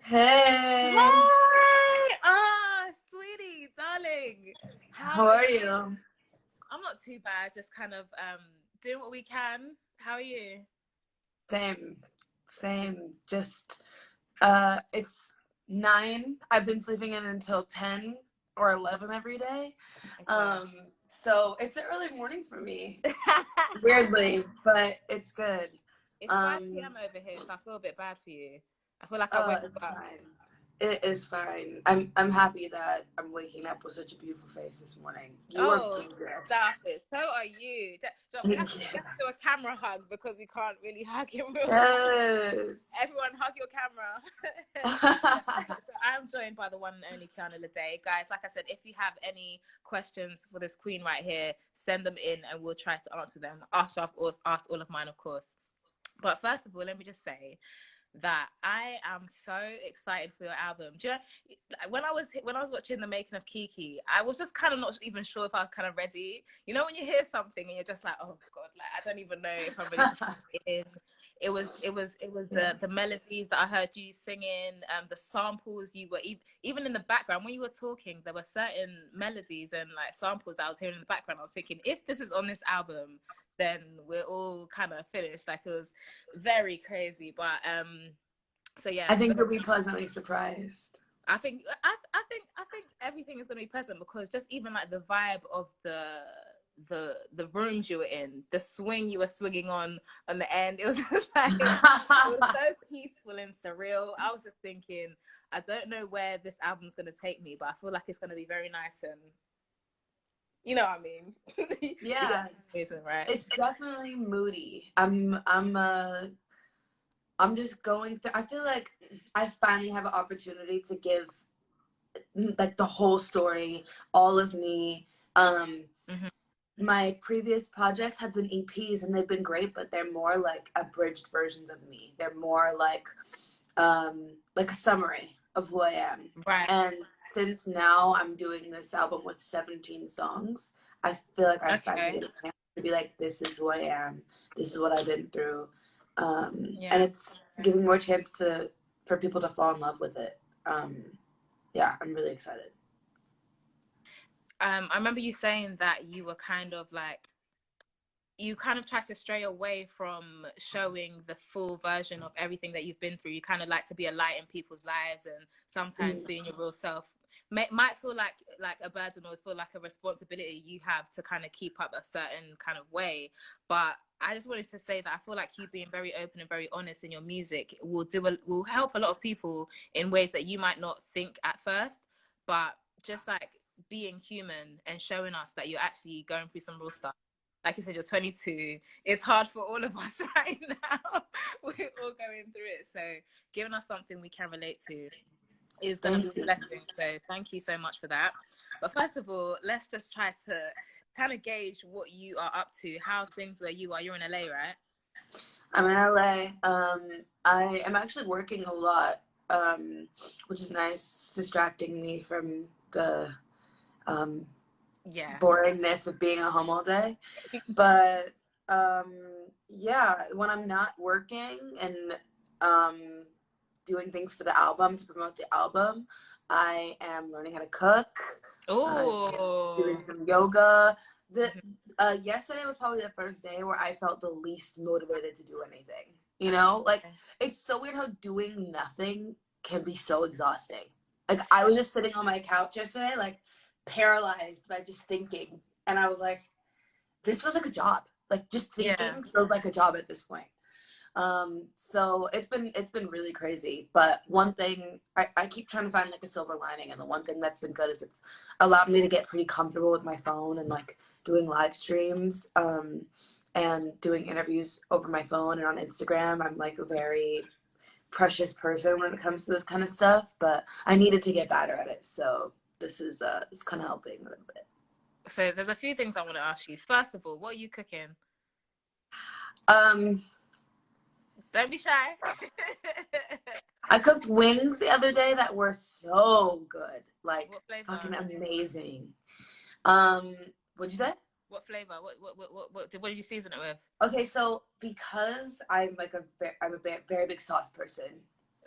Hey, Hi! Sweetie, darling. how How is are it? you? I'm not too bad, just kind of doing what we can. How are you? Same, same. Just it's 9. I've been sleeping in until 10 or 11 every day. Okay. Um, so it's an early morning for me, weirdly, but it's good. It's 5 Um, p.m. over here, so I feel a bit bad for you. I feel like I woke it's you up. fine. It is fine. I'm happy that I'm waking up with such a beautiful face this morning. You are Oh, gorgeous. stop it. So are you. So Thank we you. have to do a camera hug because we can't really hug in real life. Yes. Everyone hug your camera. So I'm joined by the one and only Kiana Ledé. Guys, like I said, if you have any questions for this queen right here, send them in and we'll try to answer them after I've asked all of mine, of course. But first of all, let me just say that I am so excited for your album. Do you know, when I was watching the making of Kiki, I was just kind of not even sure if I was kind of ready. You know, when you hear something and you're just like, oh God, like I don't even know if I'm ready to put it in. It was Yeah. the melodies that I heard you singing, the samples you were even in the background when you were talking, there were certain melodies and like samples I was hearing in the background. I was thinking, if this is on this album, then we're all kind of finished. Like it was very crazy, but so yeah, I think you'll be pleasantly surprised. I think everything is going to be present because just even like the vibe of the rooms you were in, the swing you were swinging on the end, it was just like it was so peaceful and surreal. I was just thinking, I don't know where this album's going to take me, but I feel like it's going to be very nice and you know what I mean. You get Yeah, the reason, right? it's definitely moody. I'm just going through. I feel like I finally have an opportunity to give like the whole story, all of me. Mm-hmm. My previous projects have been EPs and they've been great, but they're more like abridged versions of me. They're more like a summary of who I am. Right. And since now I'm doing this album with 17 songs, I feel like I finally Okay. get a chance to be like, this is who I am. This is what I've been through. And Yeah. it's giving more chance to for people to fall in love with it. Yeah, I'm really excited. I remember you saying that you were kind of like you kind of try to stray away from showing the full version of everything that you've been through. You kind of like to be a light in people's lives, and sometimes Mm. being your real self might feel like a burden or feel like a responsibility you have to kind of keep up a certain kind of way. But I just wanted to say that I feel like you being very open and very honest in your music will help a lot of people in ways that you might not think at first. But just like being human and showing us that you're actually going through some real stuff, like you said, you're 22. It's hard for all of us right now. We're all going through it. So giving us something we can relate to is going to be Thank a you. blessing. So thank you so much for that. But first of all, let's just try to kind of gauge what you are up to. How's things where you are? You're in LA, right? I'm in LA. I am actually working a lot, which is nice. It's distracting me from the um, Yeah. boringness of being at home all day. But um, yeah, when I'm not working and um, doing things for the album to promote the album, I am learning how to cook, uh, doing Oh. some yoga. The Yesterday was probably the first day where I felt the least motivated to do anything. You know, like it's so weird how doing nothing can be so exhausting. Like I was just sitting on my couch yesterday, like paralyzed by just thinking, and I was like, this feels like a job. Like just Yeah. thinking feels like a job at this point. So it's been really crazy. But one thing I keep trying to find like a silver lining, and the one thing that's been good is it's allowed me to get pretty comfortable with my phone and like doing live streams, and doing interviews over my phone and on Instagram. I'm like a very precious person when it comes to this kind of stuff, but I needed to get better at it. So this kind of helping a little bit. So there's a few things I want to ask you. First of all, what are you cooking? Um, Don't be shy. I cooked wings the other day that were so good, like What flavor? fucking amazing. Um, what'd you say? What flavor? What did you season it with? Okay, so because I'm like I'm a very big sauce person.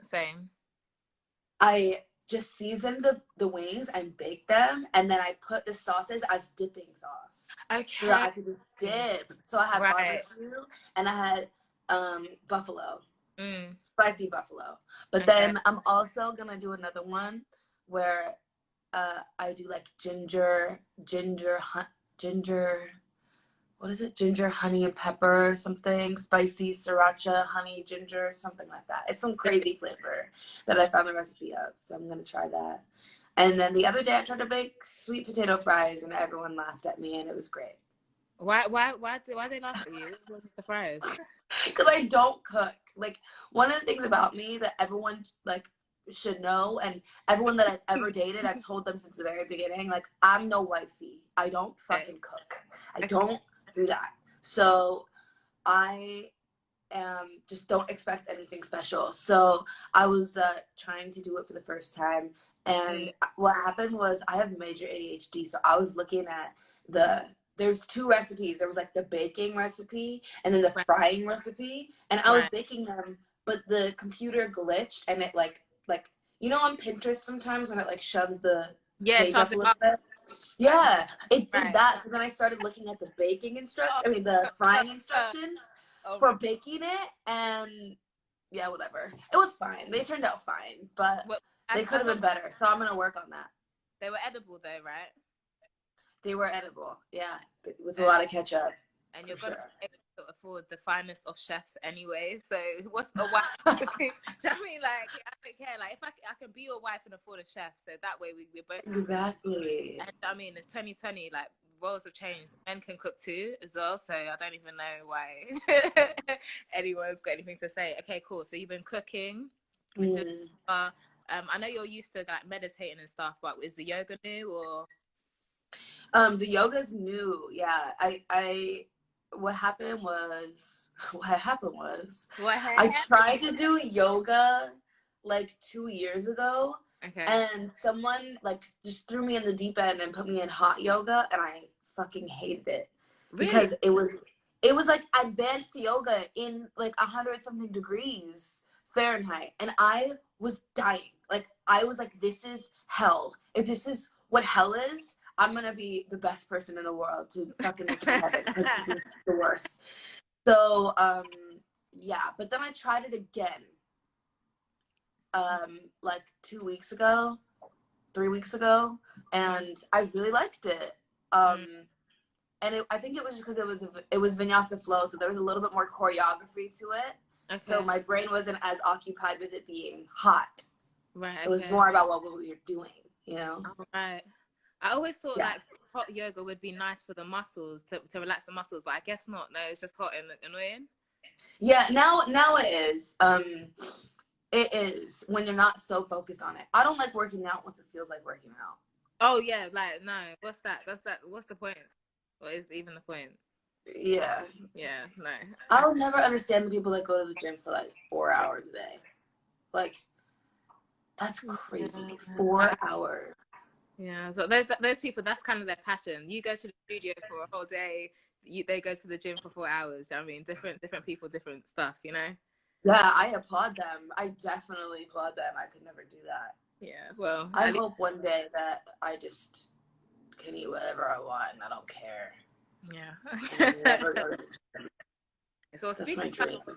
Same. I just seasoned the wings and baked them, and then I put the sauces as dipping sauce so that Okay. I could just dip. So I had Right. barbecue and I had buffalo, Mm. spicy buffalo. But Okay. then I'm also gonna do another one where I do like ginger, what is it? Ginger, honey, and pepper, something spicy, sriracha, honey, ginger, something like that. It's some crazy flavor that I found the recipe of, so I'm gonna try that. And then the other day I tried to bake sweet potato fries, and everyone laughed at me, and it was great. Why they laugh at you? What was the surprise? Because I don't cook. Like, one of the things about me that everyone like should know, and everyone that I've ever dated, I've told them since the very beginning, like, I'm no wifey. I don't Okay. fucking cook. I Okay. don't do that. So I just don't expect anything special. So I was trying to do it for the first time, and Mm. what happened was I have major ADHD, so I was looking at the there's two recipes. There was like the baking recipe and then the Right. frying recipe, and I was Right. baking them, but the computer glitched and it like you know on Pinterest sometimes when it like shoves the Yeah, page shoves up a it little up. bit. Right. Yeah, it did Right. that. So then I started looking at the Oh, the frying instructions oh for my. baking it, and yeah, whatever. It was fine. They turned out fine, but Well, they could as have long been better. So I'm gonna work on that. they were edible though, right? They were edible, yeah, with a And lot of ketchup and for you're gonna sure. be able to afford the finest of chefs anyway. So what's a wife cooking? Do you know what I mean? Like I don't care. Like if I can be your wife and afford a chef, so that way we're both happy. Exactly. And I mean, it's 2020. Like roles have changed. Men can cook too as well. So I don't even know why anyone's got anything to say. Okay, cool. So you've been cooking. You've been doing. Mm. I know you're used to like meditating and stuff, but is the yoga new or? The yoga's new. Yeah, what happened was What? I tried to do yoga like 2 years ago, Okay. and someone like just threw me in the deep end and put me in hot yoga, and I fucking hated it Really? because it was like advanced yoga in like 100 something degrees Fahrenheit, and I was dying. Like I was like, this is hell. If this is what hell is, I'm gonna be the best person in the world to fucking make it to heaven because this is the worst. So yeah, but then I tried it again like 2 weeks ago, 3 weeks ago, and I really liked it. Mm, And I think it was just because it was vinyasa flow, so there was a little bit more choreography to it. So okay. my brain wasn't as occupied with it being hot. Right. It was Okay. more about what we were doing, you know? All right. I always thought Yeah. like hot yoga would be nice for the muscles to relax the muscles, but I guess not. No, it's just hot and annoying. Yeah, now it is. It is when you're not so focused on it. I don't like working out once it feels like working out. Oh yeah, like no. What's that? That's that. What's the point? What is even the point? Yeah. Yeah, no. I'll never understand the people that go to the gym for like 4 hours a day. Like, that's crazy. Yeah. 4 hours. Yeah, so those people, that's kind of their passion. You go to the studio for a whole day, they go to the gym for 4 hours. You know what I mean, different people, different stuff. You know. Yeah, I applaud them. I definitely applaud them. I could never do that. Yeah. Well, I at least hope one day that I just can eat whatever I want and I don't care. yeah. And never go to the gym. So That's my speaking about, dream.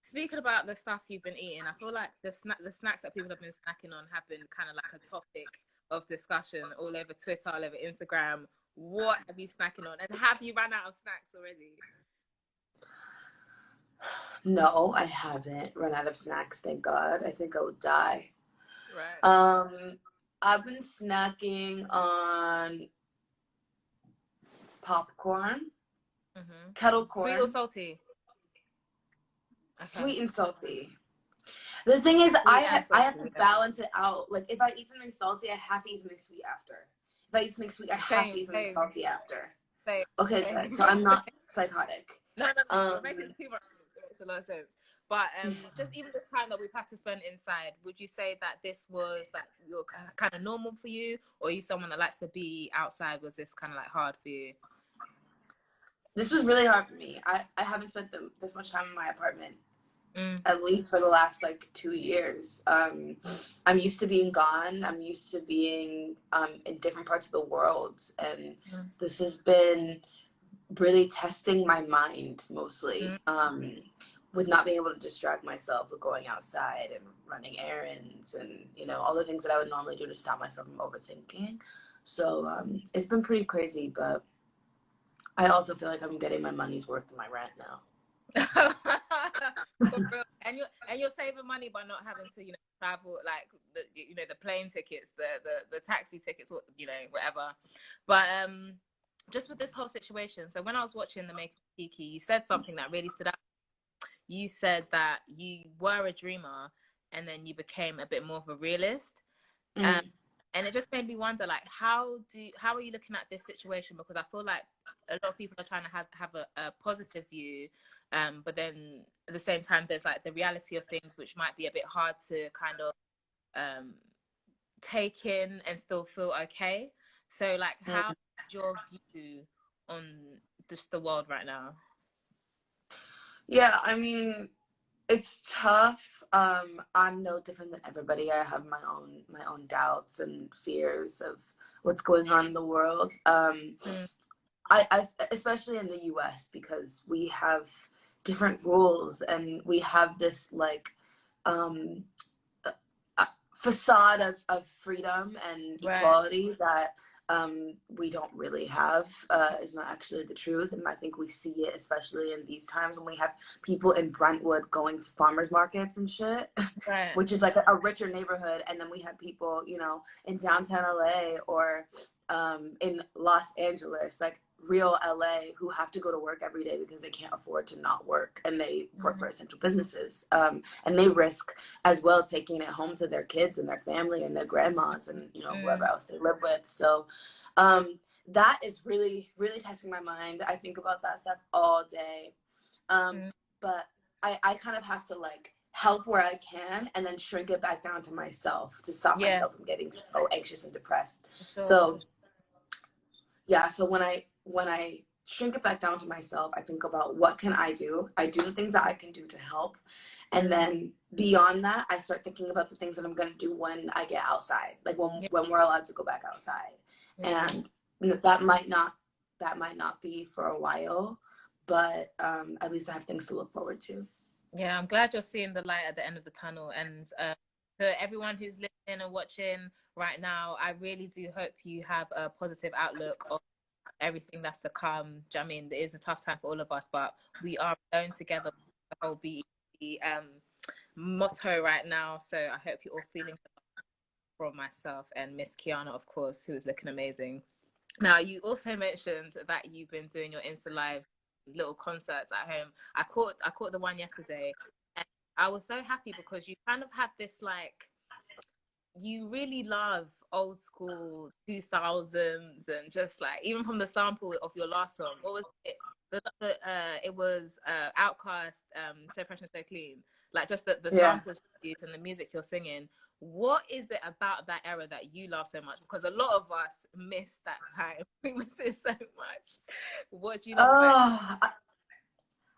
speaking about the stuff you've been eating, I feel like the snacks that people have been snacking on have been kind of like a topic of discussion all over Twitter, all over Instagram. What have you snacking on, and have you run out of snacks already? No, I haven't run out of snacks, thank God. I think I would die. Right. Um, I've been snacking on popcorn, kettle Sweet or corn, salty? Okay. sweet and salty. The thing is, Sweet and I have salty. to Yeah. balance it out. Like if I eat something salty, I have to eat something sweet after. If I eat something sweet, I have to Same, eat something same, salty after. same, Okay, good. same. So I'm not psychotic. No, no, no. Um, You're making too much sense. It makes a lot of sense. But just even the time that we've had to spend inside, would you say that this was like your kind of normal for you, or are you someone that likes to be outside? Was this kind of like hard for you? this was really hard for me. I haven't spent this much time in my apartment Mm. at least for the last like 2 years. I'm used to being gone. I'm used to being in different parts of the world, and Mm. this has been really testing my mind Mm. mostly, with not being able to distract myself with going outside and running errands and, you know, all the things that I would normally do to stop myself from overthinking. So it's been pretty crazy, but I also feel like I'm getting my money's worth in my rent now. For real. And you're saving money by not having to, you know, travel, like the, you know, the plane tickets, the taxi tickets, you know, whatever. But just with this whole situation, so when I was watching the Make Kiki, you said something that really stood out. You said that you were a dreamer and then you became a bit more of a realist. Um, Mm. and it just made me wonder, like, how are you looking at this situation? Because I feel like a lot of people are trying to have a positive view, but then at the same time there's like the reality of things which might be a bit hard to kind of um take in and still feel okay. So like, how Mm. is your view on just the world right now? Yeah, I mean, it's tough. I'm no different than everybody. I have my own doubts and fears of what's going on in the world. Mm. I especially in the US, because we have different rules and we have this like um facade of freedom and Right. equality that we don't really have, is not actually the truth. And I think we see it especially in these times when we have people in Brentwood going to farmers markets and shit, Right. which is like a richer neighborhood. And then we have people, you know, in downtown LA or in Los Angeles, like real LA, who have to go to work every day because they can't afford to not work, and they work for Mm. essential businesses. And they risk as well taking it home to their kids and their family and their grandmas and, you know, whoever Mm. else they live with. So that is really, really testing my mind. I think about that stuff all day. um, Mm. but I kind of have to like help where I can and then shrink it back down to myself to stop Yeah, myself from getting so anxious and depressed. for sure, So yeah, so when I shrink it back down to myself, I think about what can I do. I do the things that I can do to help, and then beyond that, I start thinking about the things that I'm going to do when I get outside, like when yeah. when we're allowed to go back outside. Mm. And that might not be for a while, but at least I have things to look forward to. Yeah, I'm glad you're seeing the light at the end of the tunnel. And to everyone who's listening and watching right now, I really do hope you have a positive outlook on everything that's to come. Do you know what I mean? It is a tough time for all of us, but we are going together with the whole BET motto right now. So I hope you're all feeling from myself and Miss Kiana, of course, who is looking amazing. Now, you also mentioned that you've been doing your Insta Live little concerts at home. I caught the one yesterday, and I was so happy because you kind of had this like, you really love old school 2000s, and just like even from the sample of your last song, what was it? It was Outcast, So Fresh and So Clean. Like just the Yeah. samples you used and the music you're singing. What is it about that era that you love so much? Because a lot of us miss that time. We miss it so much. What do you love about it? Oh,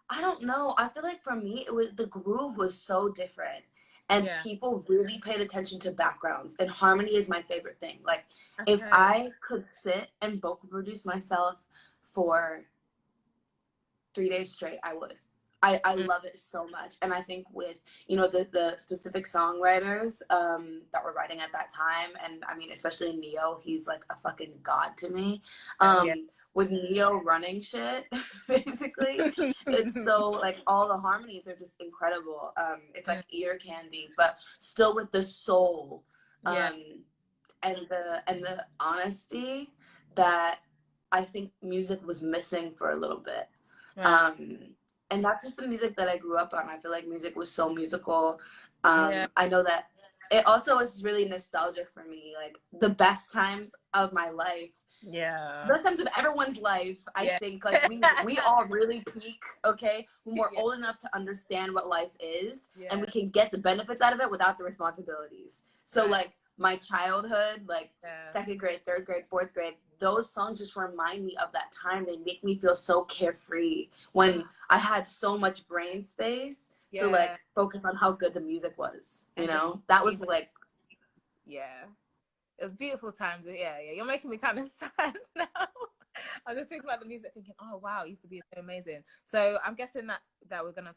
I don't know. I feel like for me, it was the groove was so different, and Yeah. people really paid attention to backgrounds. And harmony is my favorite thing. Like, if Okay. I could sit and vocal produce myself for 3 days straight, I would. I Mm. love it so much. And I think with, you know, the specific songwriters that were writing at that time, and I mean, especially Neo, he's like a fucking god to me. Yeah. With Neo running shit, basically, it's so like all the harmonies are just incredible. It's like Mm. ear candy, but still with the soul, Yeah. um, and the honesty that I think music was missing for a little bit. Right. um and that's just the music that I grew up on. I feel like music was so musical. Yeah. I know that it also was really nostalgic for me, like the best times of my life, Yeah. best times of everyone's life. I Yeah. think like we all really peak, okay, when we're Yeah. old enough to understand what life is, and we Yeah. can get the benefits out of it without the responsibilities. So Right. like my childhood, like Yeah. second grade, third grade, fourth grade, those songs just remind me of that time. They make me feel so carefree when I had so much brain space to Yeah. like focus on how good the music was. You And just know, that was enjoy. like, Yeah. It was beautiful times. Yeah, yeah. You're making me kind of sad now. I'm just thinking about the music, thinking, "Oh wow, it used to be so amazing." So I'm guessing that we're gonna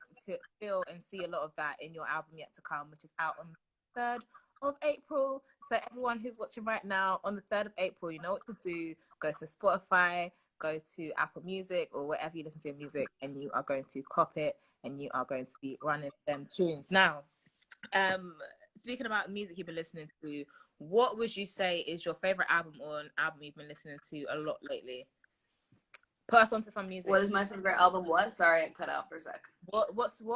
feel and see a lot of that in your album yet to come, which is out on the 3rd of April. So everyone who's watching right now, on the 3rd of April, you know what to do. Go to Spotify, go to Apple Music or wherever you listen to your music, and you are going to cop it, and you are going to be running them tunes now. Um, Speaking about the music you've been listening to, what would you say is your favorite album or an album you've been listening to a lot lately? Put us onto some music. what is my favorite album was? Sorry, I cut out for a sec. What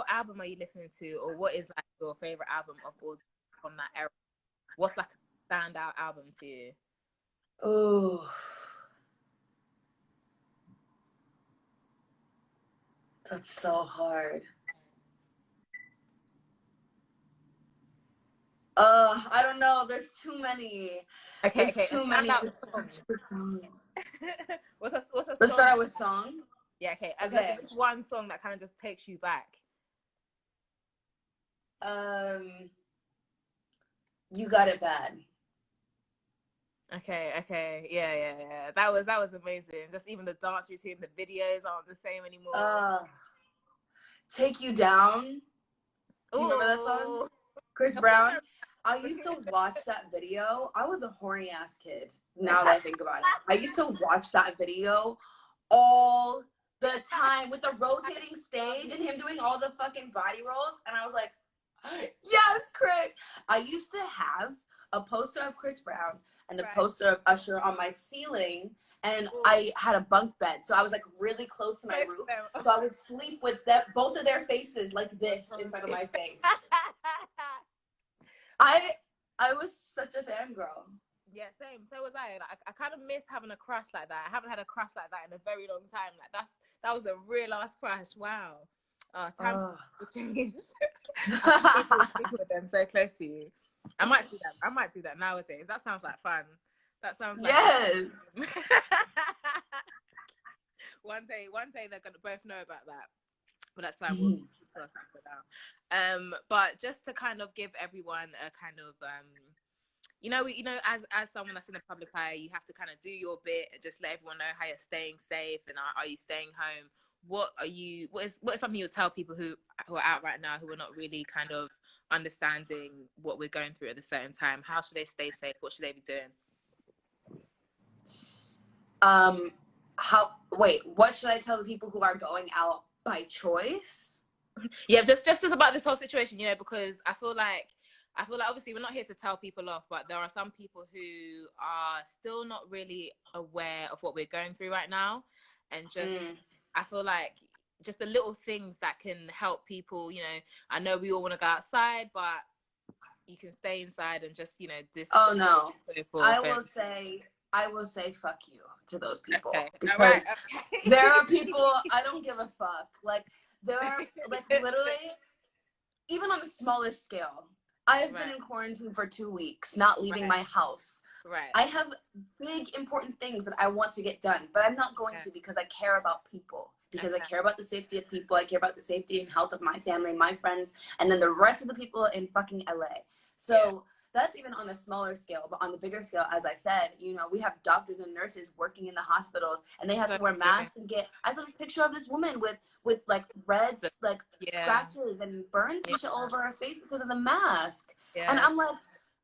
album are you listening to, or what is like your favorite album of all from that era? What's like a standout album to you? Oh, that's so hard. I don't know. There's too many. Okay, There's okay, a too many. standout There's song. such good songs. What's a Let's song? start out with song. Yeah, okay. Okay. There's one song that kind of just takes you back. You Got It Bad. Okay, okay, yeah, yeah, yeah. That was amazing. Just even the dance routine, the videos aren't the same anymore. Take You Down. Do you remember that song? Oh, Chris Brown. I used to watch that video. I was a horny ass kid. Now that I think about it, I used to watch that video all the time with the rotating stage and him doing all the fucking body rolls. And I was like, yes, Chris. I used to have a poster of Chris Brown and a poster of Usher on my ceiling. And I had a bunk bed, so I was like really close to my roof. So I would sleep with them, both of their faces like this in front of my face. I was such a fangirl. Yeah, same. So was I. Like, I kind of miss having a crush like that. I haven't had a crush like that in a very long time. Like that was a real ass crush. Wow. Times changed. With them so close to you. I might do that. I might do that nowadays. That sounds like fun. That sounds like yes. One day they're gonna both know about that. But that's fine. We'll sort it out. But just to kind of give everyone a kind of as someone that's in the public eye, you have to kind of do your bit and just let everyone know how you're staying safe and are you staying home. What is something you would tell people who are out right now who are not really kind of understanding what we're going through at the same time? How should they stay safe? What should they be doing? What should I tell the people who are going out by choice? Yeah, just about this whole situation, because I feel like obviously we're not here to tell people off, but there are some people who are still not really aware of what we're going through right now. And just, I feel like just the little things that can help people, I know we all want to go outside, but you can stay inside and just, this. Oh no. I will say fuck you to those people. Okay. Because right. Okay. there are people, I don't give a fuck. Like, there are, like, literally, even on the smallest scale, I have been in quarantine for 2 weeks, not leaving my house. Right. I have big, important things that I want to get done, but I'm not going to because I care about people. Because I care about the safety of people. I care about the safety and health of my family, my friends, and then the rest of the people in fucking LA. So that's even on a smaller scale. But on the bigger scale, as I said, we have doctors and nurses working in the hospitals, and they have to wear masks and I saw this picture of this woman with like red scratches and burns and shit all over her face because of the mask. Yeah. And I'm like,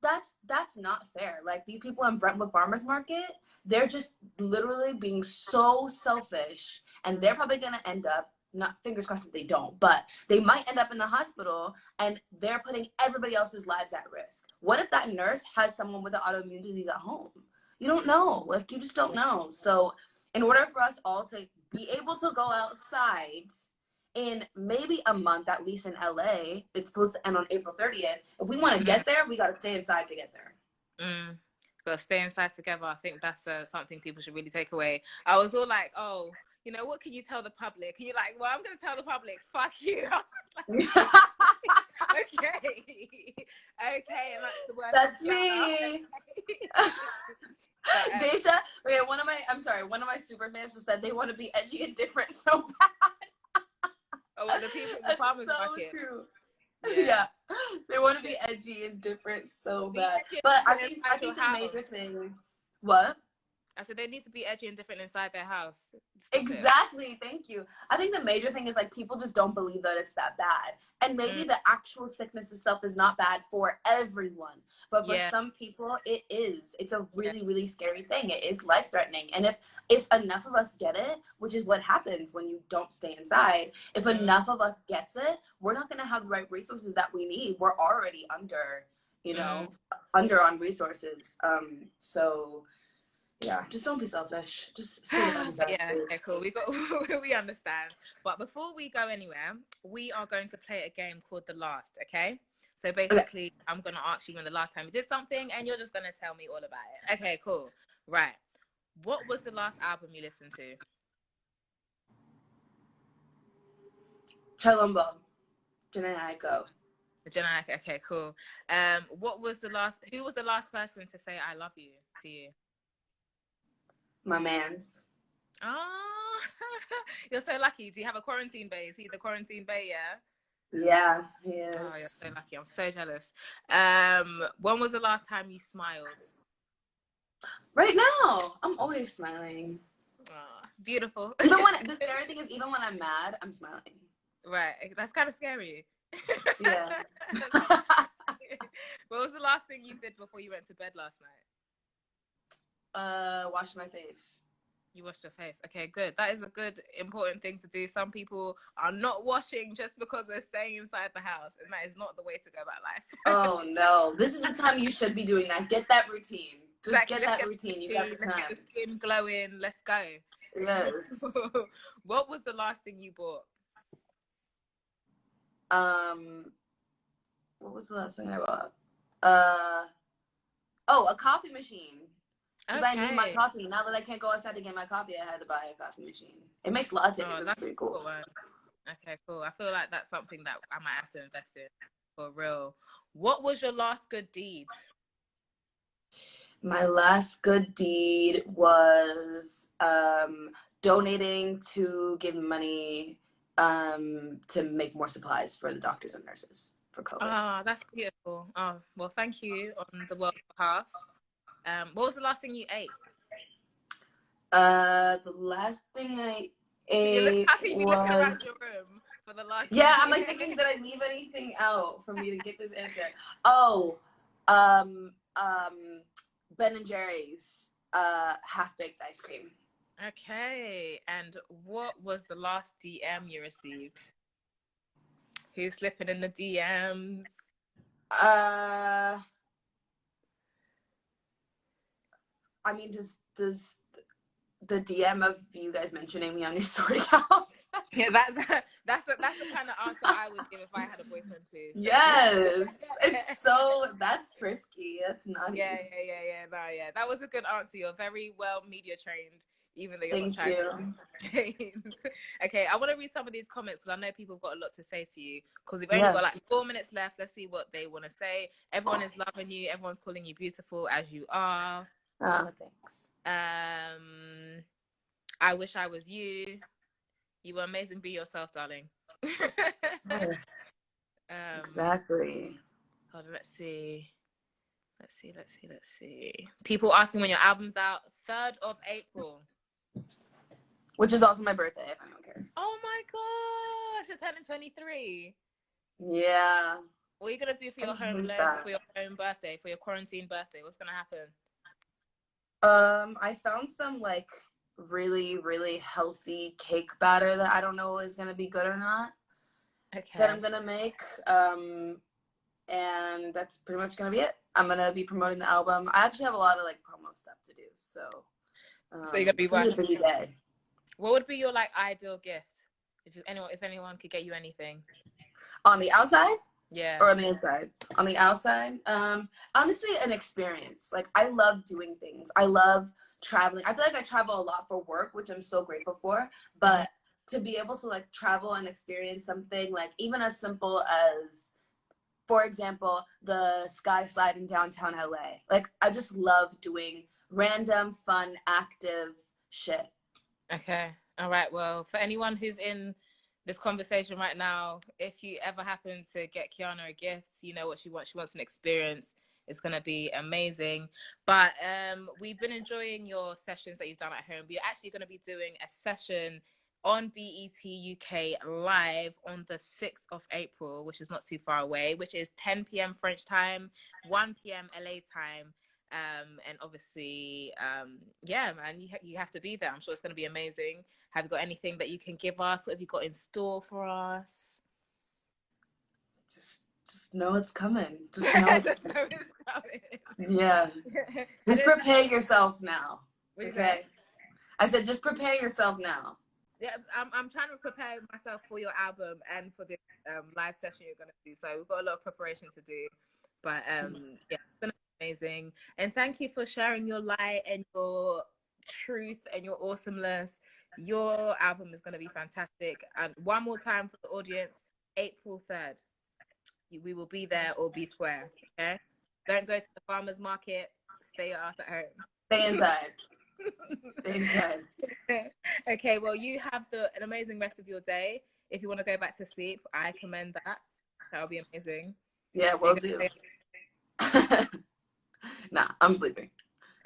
that's not fair. Like, these people in Brentwood Farmers Market, they're just literally being so selfish, and they're probably gonna end up, not fingers crossed that they don't, but they might end up in the hospital, and they're putting everybody else's lives at risk. What if that nurse has someone with an autoimmune disease at home? You don't know. Like, you just don't know. So in order for us all to be able to go outside in maybe a month, at least in LA, it's supposed to end on April 30th. If we want to get there, we got to stay inside to get there. Got to stay inside together. I think that's something people should really take away. I was all like, oh, what can you tell the public? And you're like, well, I'm going to tell the public, fuck you. I was like, okay. Okay, and that's the word. That's me. But, Deja, one of my super fans just said they want to be edgy and different so bad. Oh, well, the people in the That's farmers so market. true. Yeah. Yeah, they want to be edgy and different so Be bad. edgy and But I different think I inside your think the major house. thing, what? I said they need to be edgy and different inside their house. Stop it. Exactly. Thank you. I think the major thing is like people just don't believe that it's that bad. And maybe Mm, the actual sickness itself is not bad for everyone. But for yeah. some people it is. It's a Yeah. really, really scary thing. It is life threatening. And if enough of us get it, which is what happens when you don't stay inside, if enough of us gets it, we're not gonna have the right resources that we need. We're already under, you Mm. know, under on resources. So yeah, just don't be selfish. Just stay by But inside, yeah, okay, please. cool. We understand. But before we go anywhere, we are going to play a game called The Last, okay? So Okay. basically, I'm gonna ask you when the last time you did something, and you're just gonna tell me all about it. Okay, cool. Right. What was the last album you listened to? Chalumbo. Janae Echo. Jenna, okay, cool. What was the last? Who was the last person to say "I love you" to you? My man's. Oh, you're so lucky. Do you have a quarantine bay? Is he the quarantine bay? Yeah. Yeah, he Oh, you're is. so lucky. I'm so jealous. When was the last time you smiled? Right now, I'm always smiling. Oh, beautiful. Even when the scary thing is, even when I'm mad, I'm smiling. Right. That's kind of scary. Yeah. What was the last thing you did before you went to bed last night? Wash my face. You washed your face. Okay, good. That is a good, important thing to do. Some people are not washing just because we're staying inside the house, and that is not the way to go about life. Oh no, this is the time you should be doing that. Get that routine. Just Exactly. get Let's that get routine. You the got routine, the let's get the time. skin glowing. Let's go. Yes. What was the last thing you bought? Um, what was the last thing I bought? Oh, a coffee machine. Because I need my Okay. coffee. Now that I can't go outside to get my coffee, I had to buy a coffee machine. It makes lattes. Oh, It's that's pretty a cool. good one. Okay, cool. I feel like that's something that I might have to invest in for real. What was your last good deed? My last good deed was donating to give money to make more supplies for the doctors and nurses for COVID. Ah, that's beautiful. Oh, well, thank you on the world's behalf. What was the last thing you ate? The last thing I You look ate happy. You looking was around your room for the last yeah. thing I'm you like ate. thinking, did I leave anything out for me to get this answer? Oh, um, um, Ben and Jerry's half baked ice cream. Okay, and what was the last DM you received? Who's slipping in the DMs? I mean, does the DM of you guys mentioning me on your story count? Yeah, that's the kind of answer I would give if I had a boyfriend too. So. Yes, it's so that's risky. That's naughty. Yeah. No, yeah, that was a good answer. You're very well media trained, even though you're not Thank trying you. to train. Okay, I want to read some of these comments because I know people have got a lot to say to you. Because we've only Yeah. got like 4 minutes left. Let's see what they want to say. Everyone is loving you. Everyone's calling you beautiful as you are. Oh, thanks. I wish I was you. You were amazing. Be yourself, darling. Yes. um, Exactly. Hold on, let's see. Let's see. People asking when your album's out. 3rd of April. Which is also my birthday, if anyone cares. Oh my gosh, you're turning 23. Yeah. What are you gonna do for your home birthday, for your quarantine birthday? What's gonna happen? I found some like really, really healthy cake batter that I don't know is gonna be good or not. Okay. That I'm gonna make. And that's pretty much gonna be it. I'm gonna be promoting the album. I actually have a lot of like promo stuff to do, so So you're gonna be it's gonna be a working. busy day. What would be your like ideal gift? If anyone could get you anything. On the outside? Yeah. Or on the inside? On the outside? Honestly, an experience. Like I love doing things. I love traveling. I feel like I travel a lot for work, which I'm so grateful for. But to be able to like travel and experience something like even as simple as, for example, the sky slide in downtown LA. Like I just love doing random, fun, active shit. Okay. All right. Well, for anyone who's in this conversation right now, if you ever happen to get Kiana a gift, you know what she wants. She wants an experience. It's going to be amazing. But we've been enjoying your sessions that you've done at home. We're actually going to be doing a session on BET UK live on the 6th of April, which is not too far away, which is 10 p.m. French time, 1 p.m. LA time. And obviously, yeah, man, you have to be there. I'm sure it's going to be amazing. Have you got anything that you can give us? What have you got in store for us? Just know it's coming. Just know it's coming. Yeah. Just prepare yourself now. Okay. I said, just prepare yourself now. Yeah, I'm trying to prepare myself for your album and for this live session you're going to do. So we've got a lot of preparation to do. But yeah, it's going to be amazing. And thank you for sharing your light and your truth and your awesomeness. Your album is going to be fantastic. And one more time for the audience, April 3rd. We will be there or be square. Okay? Don't go to the farmer's market. Stay your ass at home. Stay inside. Stay inside. Okay, well, you have an amazing rest of your day. If you want to go back to sleep, I commend that. That would be amazing. Yeah, we'll do. Nah, I'm sleeping.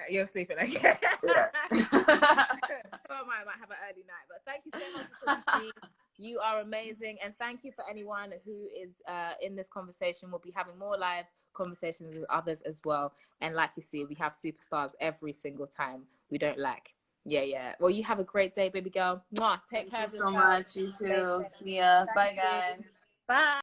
You're sleeping, okay? Yeah. I might have an early night, but thank you so much for talking to me. You are amazing, and thank you for anyone who is in this conversation. We'll be having more live conversations with others as well. And like you see, we have superstars every single time. We don't lack. Yeah. Well, you have a great day, baby girl. Mwah. Take care of yourself. Thank you so much. You too. See ya. Bye, guys. Bye.